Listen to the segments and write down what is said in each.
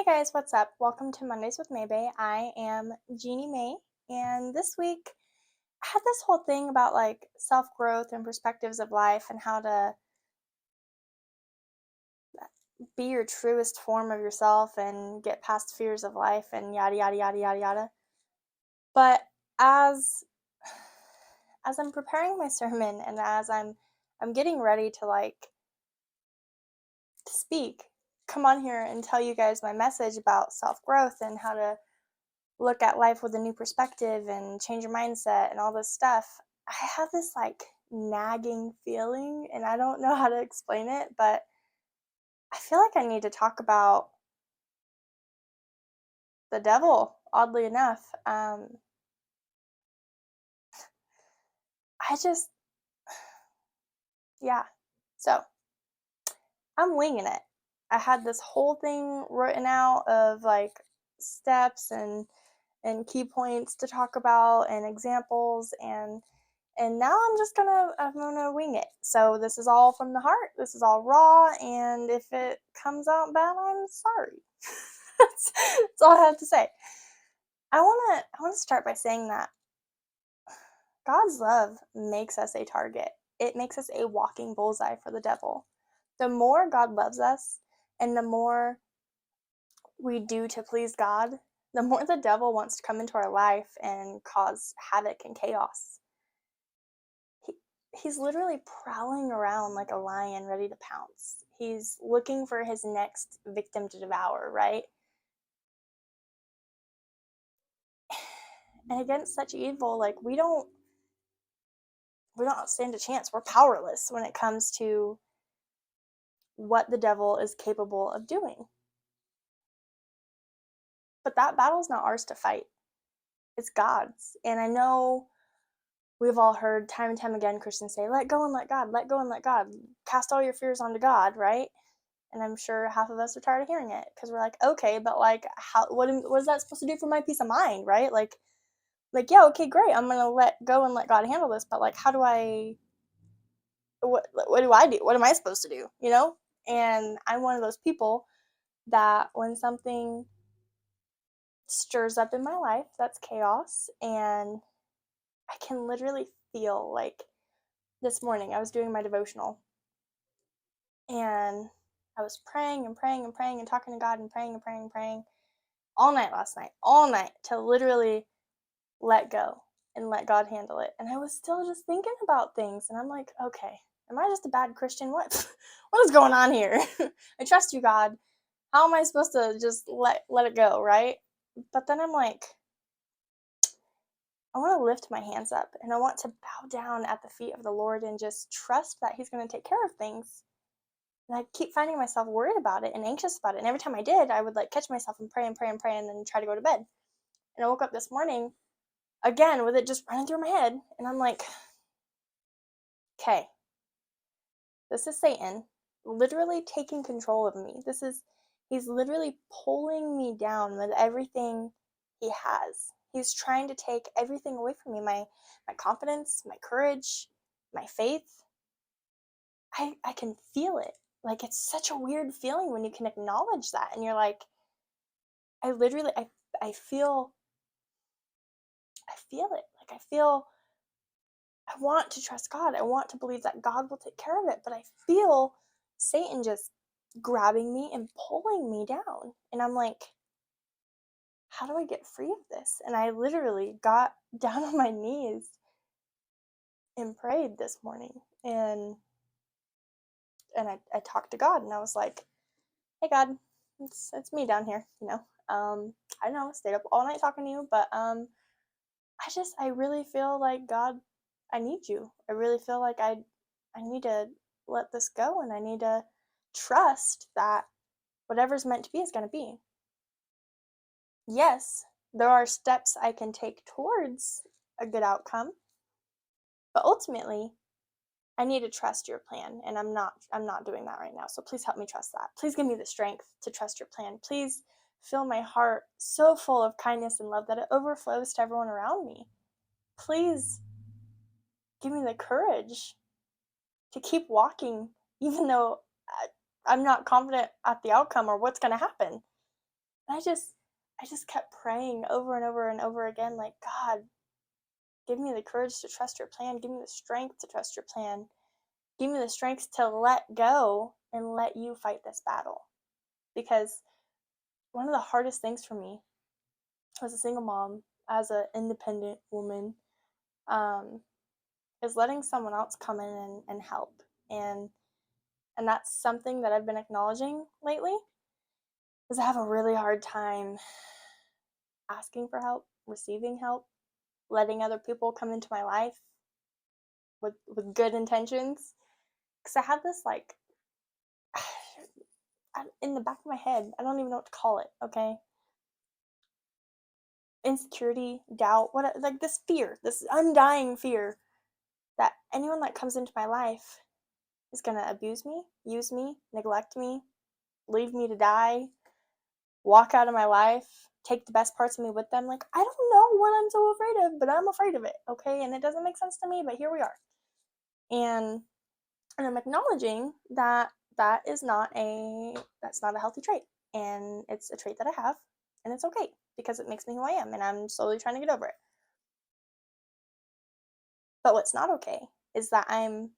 guys, what's up? Welcome to Mondays with Maybay. I am Jeannie May, and this week I had this whole thing about like self growth and perspectives of life and how to be your truest form of yourself and get past fears of life and yada yada yada yada yada. But as as I'm preparing my sermon and as I'm getting ready to speak, come on here and tell you guys my message about self growth and how to look at life with a new perspective and change your mindset and all this stuff, I have this nagging feeling and I don't know how to explain it, but I feel like I need to talk about the devil, oddly enough. I just, yeah. So I'm winging it. I had this whole thing written out of steps and key points to talk about and examples and now I'm gonna wing it. So this is all from the heart. This is all raw, and if it comes out bad, I'm sorry. that's all I have to say. I wanna start by saying that God's love makes us a target. It makes us a walking bullseye for the devil. The more God loves us and the more we do to please God, the more the devil wants to come into our life and cause havoc and chaos. He, he's literally prowling around like a lion ready to pounce. He's looking for his next victim to devour, right? And against such evil, we don't stand a chance. We're powerless when it comes to what the devil is capable of doing. But that battle's not ours to fight. It's God's. And I know we've all heard time and time again Christians say, let go and let God, let go and let God. Cast all your fears onto God, right? And I'm sure half of us are tired of hearing it because we're like, okay, but how? What is that supposed to do for my peace of mind, right? Yeah, okay, great. I'm gonna let go and let God handle this, but how do I? What do I do? What am I supposed to do? You know? And I'm one of those people that when something stirs up in my life, that's chaos, and I can literally feel this morning I was doing my devotional and I was praying and praying and praying and talking to God and praying and praying and praying all night last night, all night to literally let go and let God handle it. And I was still just thinking about things and I'm like, okay, am I just a bad Christian? What is going on here? I trust you, God. How am I supposed to just let it go, right? But then I'm like, I want to lift my hands up and I want to bow down at the feet of the Lord and just trust that He's going to take care of things. And I keep finding myself worried about it and anxious about it. And every time I did, I would catch myself and pray and pray and pray and then try to go to bed. And I woke up this morning again with it just running through my head. And I'm like, okay, this is Satan literally taking control of me. He's literally pulling me down with everything he has. He's trying to take everything away from me, my confidence, my courage, my faith. I can feel it. It's such a weird feeling when you can acknowledge that and you're like, I literally I feel it. I want to trust God. I want to believe that God will take care of it, but I feel Satan just grabbing me and pulling me down. And I'm like, how do I get free of this? And I literally got down on my knees and prayed this morning. And I talked to God and I was like, hey God, it's me down here, you know. I know, stayed up all night talking to you, but I really feel like God, I need you. I really feel like I need to let this go and I need to trust that whatever's meant to be is going to be. Yes, there are steps I can take towards a good outcome, but ultimately I need to trust your plan and I'm not doing that right now. So please help me trust that. Please give me the strength to trust your plan. Please fill my heart so full of kindness and love that it overflows to everyone around me. Please give me the courage to keep walking even though I'm not confident at the outcome or what's going to happen. And I just kept praying over and over and over again, like, God, give me the courage to trust your plan. Give me the strength to trust your plan. Give me the strength to let go and let you fight this battle. Because one of the hardest things for me as a single mom, as an independent woman, um, is letting someone else come in and help. And that's something that I've been acknowledging lately, is I have a really hard time asking for help, receiving help, letting other people come into my life with good intentions. Because I have this, like, in the back of my head, I don't even know what to call it, okay? Insecurity, doubt, what, like, this fear, this undying fear that anyone that comes into my life is going to abuse me, use me, neglect me, leave me to die, walk out of my life, take the best parts of me with them. Like, I don't know what I'm so afraid of, but I'm afraid of it, okay? And it doesn't make sense to me, but here we are. And I'm acknowledging that that's not a healthy trait, and it's a trait that I have, and it's okay because it makes me who I am, and I'm slowly trying to get over it. But what's not okay is that I'm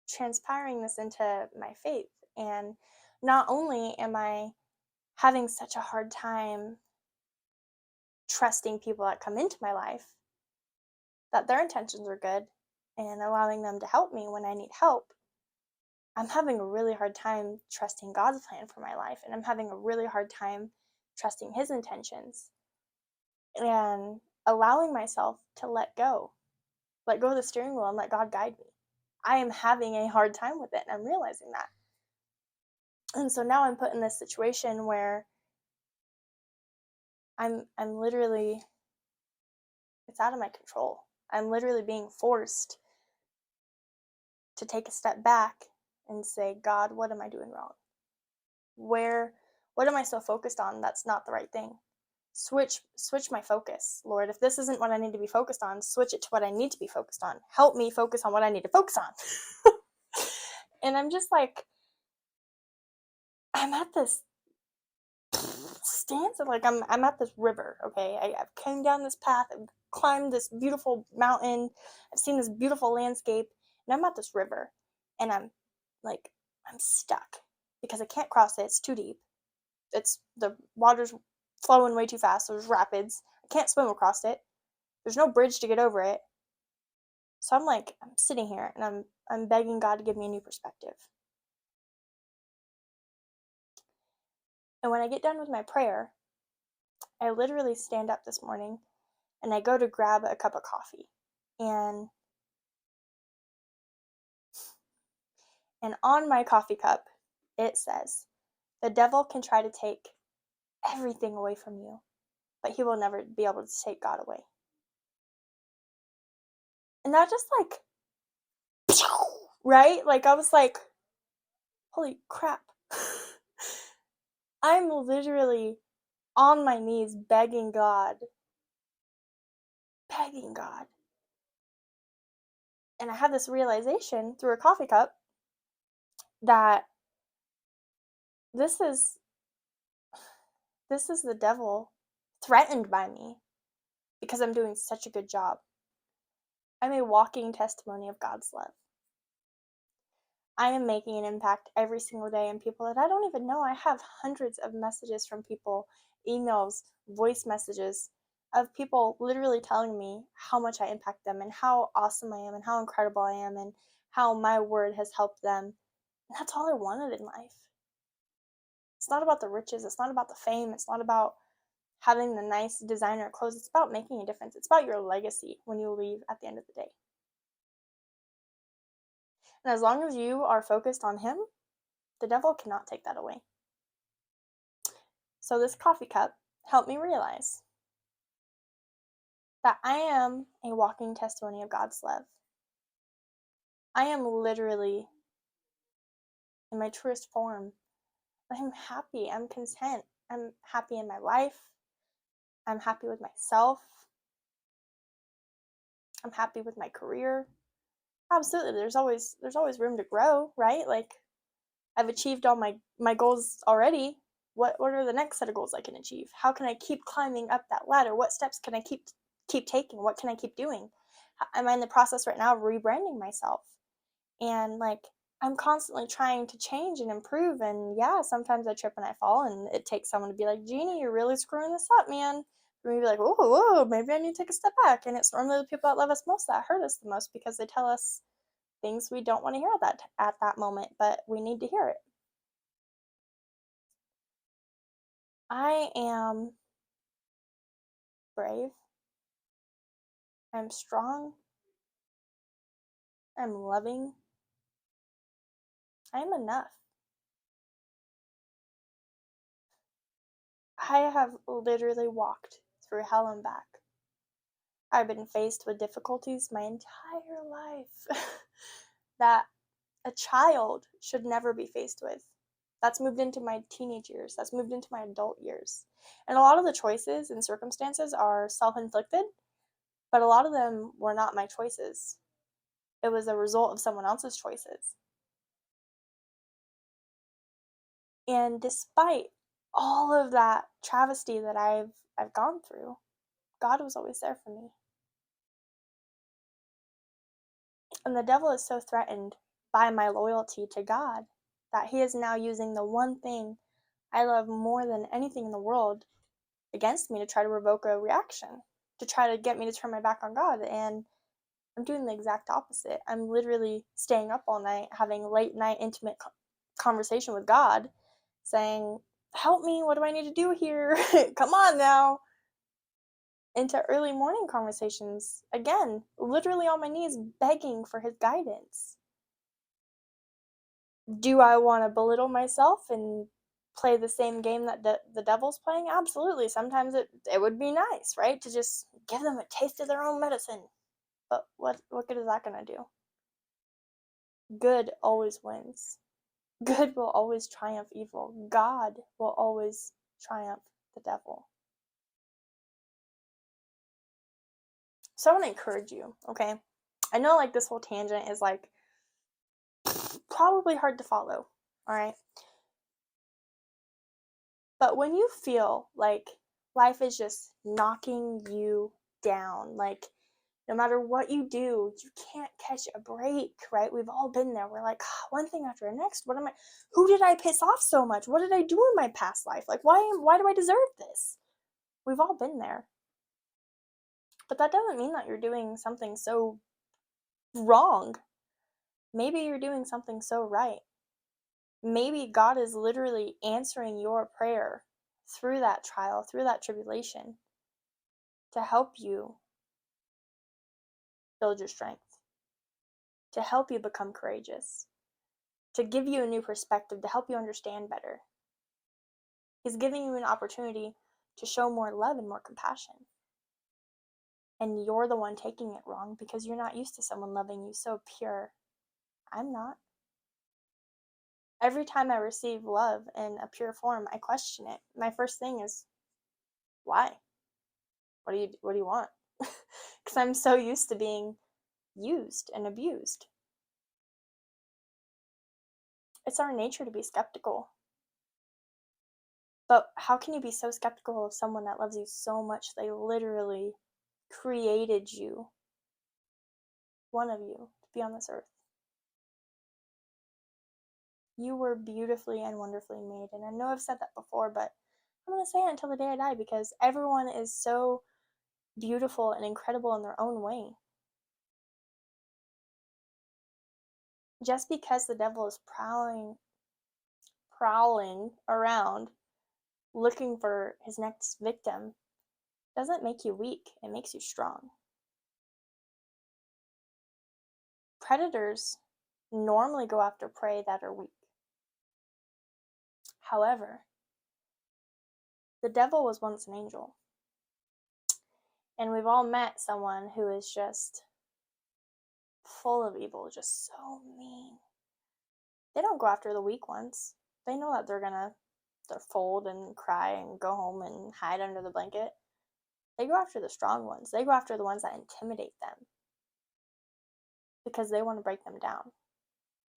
transpiring this into my faith, and not only am I having such a hard time trusting people that come into my life, that their intentions are good, and allowing them to help me when I need help, I'm having a really hard time trusting God's plan for my life, and I'm having a really hard time trusting His intentions and allowing myself to let go of the steering wheel and let God guide me. I am having a hard time with it, and I'm realizing that. And so now I'm put in this situation where I'm literally, it's out of my control. I'm literally being forced to take a step back and say, God, what am I doing wrong? What am I so focused on that's not the right thing? Switch my focus, Lord. If this isn't what I need to be focused on, switch it to what I need to be focused on. Help me focus on what I need to focus on. And I'm just like, I'm at this stance of, like, I'm at this river, okay? I've come down this path, I've climbed this beautiful mountain, I've seen this beautiful landscape, and I'm at this river, and I'm stuck because I can't cross it. It's too deep. The water's flowing way too fast. There's rapids. I can't swim across it. There's no bridge to get over it. So I'm sitting here and I'm begging God to give me a new perspective. And when I get done with my prayer, I literally stand up this morning and I go to grab a cup of coffee. And on my coffee cup, it says, "The devil can try to take everything away from you, but he will never be able to take God away." And that just, like, right? Like, I was like, holy crap. I'm literally on my knees begging God. And I have this realization through a coffee cup that this is the devil threatened by me because I'm doing such a good job. I'm a walking testimony of God's love. I am making an impact every single day in people that I don't even know. I have hundreds of messages from people, emails, voice messages of people literally telling me how much I impact them and how awesome I am and how incredible I am and how my word has helped them. And that's all I wanted in life. It's not about the riches. It's not about the fame. It's not about having the nice designer clothes. It's about making a difference. It's about your legacy when you leave at the end of the day. And as long as you are focused on Him, the devil cannot take that away. So this coffee cup helped me realize that I am a walking testimony of God's love. I am literally in my truest form. I'm happy. I'm content. I'm happy in my life. I'm happy with myself. I'm happy with my career. Absolutely. There's always room to grow, right? Like, I've achieved all my goals already, What are the next set of goals I can achieve? How can I keep climbing up that ladder? What steps can I keep taking? What can I keep doing? Am I in the process right now of rebranding myself? And like, I'm constantly trying to change and improve, and yeah, sometimes I trip and I fall, and it takes someone to be like, Jeannie, you're really screwing this up, man. For me to be like, whoa, maybe I need to take a step back. And it's normally the people that love us most that hurt us the most, because they tell us things we don't want to hear at that moment, but we need to hear it. I am brave. I'm strong. I'm loving. I'm enough. I have literally walked through hell and back. I've been faced with difficulties my entire life that a child should never be faced with. That's moved into my teenage years. That's moved into my adult years. And a lot of the choices and circumstances are self inflicted, but a lot of them were not my choices. It was a result of someone else's choices. And despite all of that travesty that I've gone through, God was always there for me. And the devil is so threatened by my loyalty to God that he is now using the one thing I love more than anything in the world against me to try to revoke a reaction, to try to get me to turn my back on God. And I'm doing the exact opposite. I'm literally staying up all night, having late night intimate conversation with God, saying, help me, what do I need to do here? Come on now. Into early morning conversations, again, literally on my knees, begging for his guidance. Do I want to belittle myself and play the same game that the devil's playing? Absolutely. Sometimes it would be nice, right, to just give them a taste of their own medicine. But what good is that going to do? Good always wins. Good will always triumph evil. God will always triumph the devil. So I want to encourage you, okay? I know like this whole tangent is like probably hard to follow, all right? But when you feel like life is just knocking you down, like no matter what you do, you can't catch a break, right? We've all been there. We're like, one thing after the next. Who did I piss off so much? What did I do in my past life? Like, why do I deserve this? We've all been there. But that doesn't mean that you're doing something so wrong. Maybe you're doing something so right. Maybe God is literally answering your prayer through that trial, through that tribulation, to help you build your strength, to help you become courageous, to give you a new perspective, to help you understand better. He's giving you an opportunity to show more love and more compassion. And you're the one taking it wrong because you're not used to someone loving you so pure. I'm not. Every time I receive love in a pure form, I question it. My first thing is, why? What do you want? Because I'm so used to being used and abused. It's our nature to be skeptical. But how can you be so skeptical of someone that loves you so much they literally created you, one of you, to be on this earth? You were beautifully and wonderfully made. And I know I've said that before, but I'm going to say it until the day I die, because everyone is so beautiful and incredible in their own way. Just because the devil is prowling around looking for his next victim doesn't make you weak, it makes you strong. Predators normally go after prey that are weak. However, the devil was once an angel. And we've all met someone who is just full of evil, just so mean. They don't go after the weak ones. They know that they're fold and cry and go home and hide under the blanket. They go after the strong ones. They go after the ones that intimidate them because they want to break them down,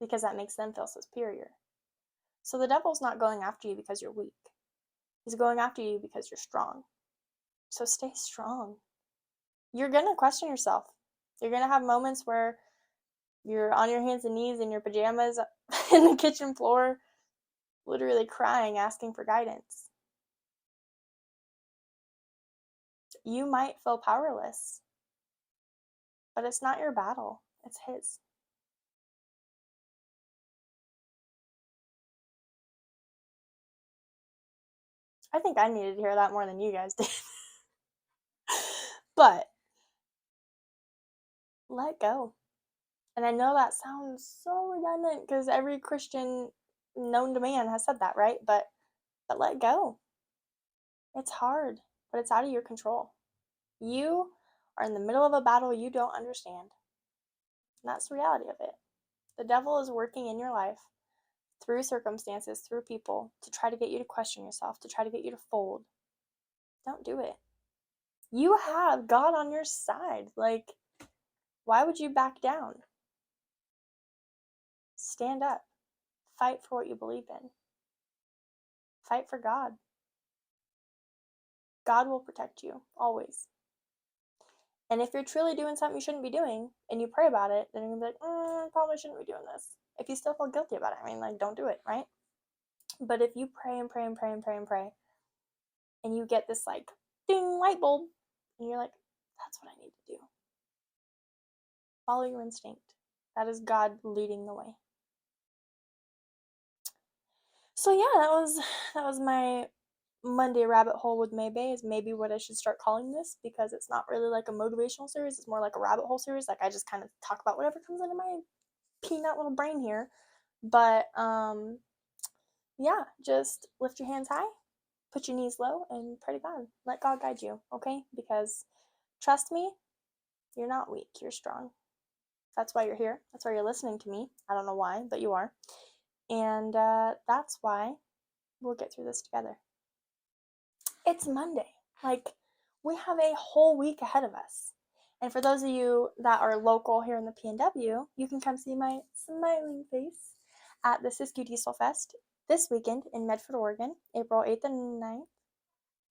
because that makes them feel superior. So the devil's not going after you because you're weak. He's going after you because you're strong. So stay strong. You're going to question yourself. You're going to have moments where you're on your hands and knees in your pajamas in the kitchen floor, literally crying, asking for guidance. You might feel powerless, but it's not your battle, it's his. I think I needed to hear that more than you guys did. But let go. And I know that sounds so redundant because every Christian known to man has said that, right? But let go. It's hard, but it's out of your control. You are in the middle of a battle you don't understand. And that's the reality of it. The devil is working in your life through circumstances, through people, to try to get you to question yourself, to try to get you to fold. Don't do it. You have God on your side. Like, why would you back down? Stand up. Fight for what you believe in. Fight for God. God will protect you, always. And if you're truly doing something you shouldn't be doing, and you pray about it, then you're going to be like, probably shouldn't be doing this. If you still feel guilty about it, I mean, like, don't do it, right? But if you pray and pray and pray and pray and pray, and you get this, like, ding, light bulb, and you're like, that's what I need to do. Follow your instinct. That is God leading the way. So yeah, that was my Monday rabbit hole with Maybe is maybe what I should start calling this, because it's not really like a motivational series, it's more like a rabbit hole series. Like, I just kind of talk about whatever comes into my peanut little brain here. But yeah, just lift your hands high, put your knees low, and pray to God. Let God guide you, okay? Because trust me, you're not weak, you're strong. That's why you're here. That's why you're listening to me. I don't know why, but you are. And that's why we'll get through this together. It's Monday. Like, we have a whole week ahead of us. And for those of you that are local here in the PNW, you can come see my smiling face at the Siskiyou Diesel Fest this weekend in Medford, Oregon, April 8th and 9th.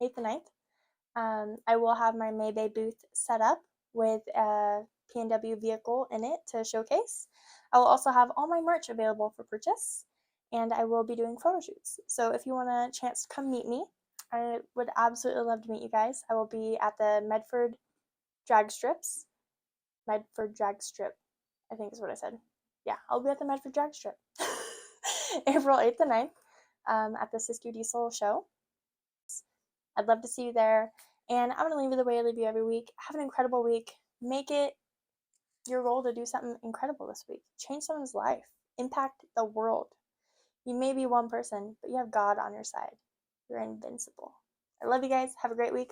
8th and 9th. I will have my Maybe booth set up with a PNW vehicle in it to showcase. I will also have all my merch available for purchase, and I will be doing photo shoots. So if you want a chance to come meet me, I would absolutely love to meet you guys. I will be at the Medford Drag Strips. Medford Drag Strip, I think is what I said. Yeah, I'll be at the Medford Drag Strip. April 8th and 9th at the Siskiyou Diesel show. I'd love to see you there. And I'm going to leave you the way I leave you every week. Have an incredible week. Make it your goal to do something incredible this week. Change someone's life. Impact the world. You may be one person, but you have God on your side. You're invincible. I love you guys. Have a great week.